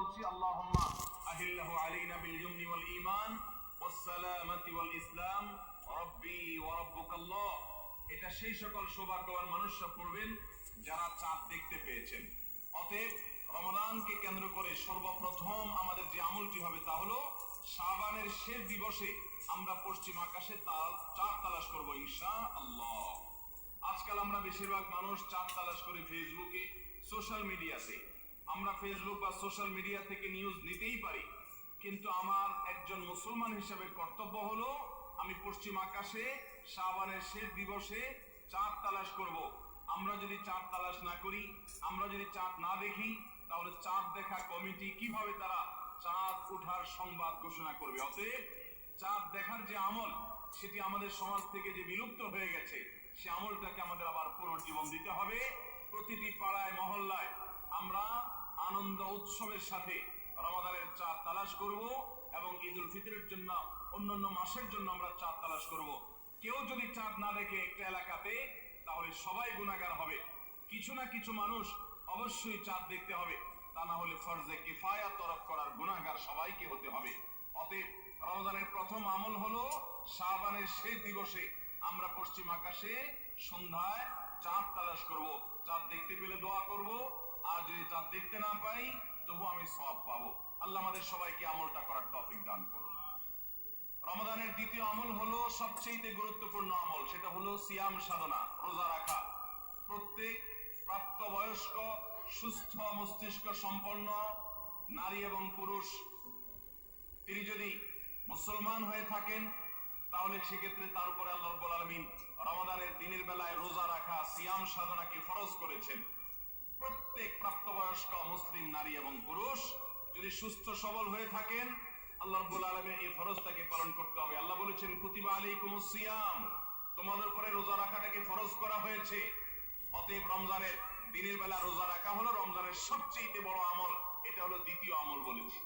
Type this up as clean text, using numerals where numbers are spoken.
বলছি, আল্লাহুম্মা আহিল্লাহু আলাইনা বিল ইয়ুমনি ওয়াল ঈমান ওয়াস সালামাতি ওয়াল ইসলাম রাব্বি ওয়া রাব্বুকাল্লাহ। এটা সেই সকল সৌভাগ্যবান মানুষরা পড়বেন যারা চাঁদ দেখতে পেয়েছেন। অতএব রমজানকে কেন্দ্র করে সর্বপ্রথম আমাদের যে আমলটি হবে তা হলো শাবানের শেষ দিবসে আমরা পশ্চিম আকাশে চাঁদ তালাশ করব ইনশাআল্লাহ। আজকাল আমরা বেশিরভাগ মানুষ চাঁদ তালাশ করি ফেসবুকে, সোশ্যাল মিডিয়াতে। আমরা ফেসবুক বা সোশ্যাল মিডিয়া থেকে নিউজ নিতেই পারি, কিন্তু আমার একজন মুসলমান হিসেবে কর্তব্য হলো আমি পশ্চিম আকাশে শাবানের শেষ দিবসে চাঁদ তালাশ করব। আমরা যদি চাঁদ তালাশ না করি, আমরা যদি চাঁদ না দেখি, তাহলে চাঁদ দেখা কমিটি কিভাবে তারা চাঁদ ওঠার সংবাদ ঘোষণা করবে? অতএব চাঁদ দেখার যে আমল, সেটি আমাদের সমাজ থেকে যে বিলুপ্ত হয়ে গেছে, সে আমলটাকে আমাদের আবার পুনর্জীবন দিতে হবে। প্রতিটি পাড়ায় মহল্লায় আমরা আনন্দ উৎসবের সাথে রমাদানের চাঁদ তালাশ করব এবং ঈদুল ফিতরের জন্য অন্যান্য মাসের জন্য আমরা চাঁদ তালাশ করব। কেউ যদি চাঁদ না দেখে একটা এলাকাতে, তাহলে সবাই গুনাহগার হবে। কিছু না কিছু মানুষ অবশ্যই চাঁদ দেখতে হবে, তা না হলে ফরজে কিফায়া তরক করার গুনাহগার সবাইকে হতে হবে। অতএব রমজানের প্রথম আমল হলো শাবানের শেষ দিবসে আমরা পশ্চিম আকাশে সন্ধ্যায় চাঁদ তালাশ করব। চাঁদ দেখতে পেলে দোয়া করব, আর যদি চাঁদ দেখতে না পাই তবু আমি সওয়াব পাবো। আল্লাহ আমাদের সবাইকে আমলটা করার তৌফিক দান করুন। রমজানের দ্বিতীয় আমল হলো সবচেয়ে গুরুত্বপূর্ণ আমল, সেটা হলো সিয়াম সাধনা, রোজা রাখা। প্রত্যেক প্রাপ্তবয়স্ক সুস্থ মস্তিষ্ক সম্পন্ন নারী এবং পুরুষ তিনি যদি মুসলমান হয়ে থাকেন, তাহলে সেক্ষেত্রে তার উপরে আল্লাহ রাব্বুল আলামিন রমাদানের দিনের বেলায় রোজা রাখা, সিয়াম সাধনাকে ফরজ করেছেন। প্রত্যেক প্রাপ্তবয়স্ক মুসলিম নারী এবং পুরুষ যদি সুস্থ সবল হয়ে থাকেন, আল্লাহ রাব্বুল আলামিন এই ফরজটাকে পালন করতে হবে। আল্লাহ বলেছেন কুতিবা আলাইকুমুস সিয়াম, তোমাদের উপরে রোজা রাখাটাকে ফরজ করা হয়েছে। অতএব রমজানের দিনের বেলা রোজা রাখা হলো রমজানের সবচেয়ে বড় আমল, এটা হলো দ্বিতীয় আমল বলেছি।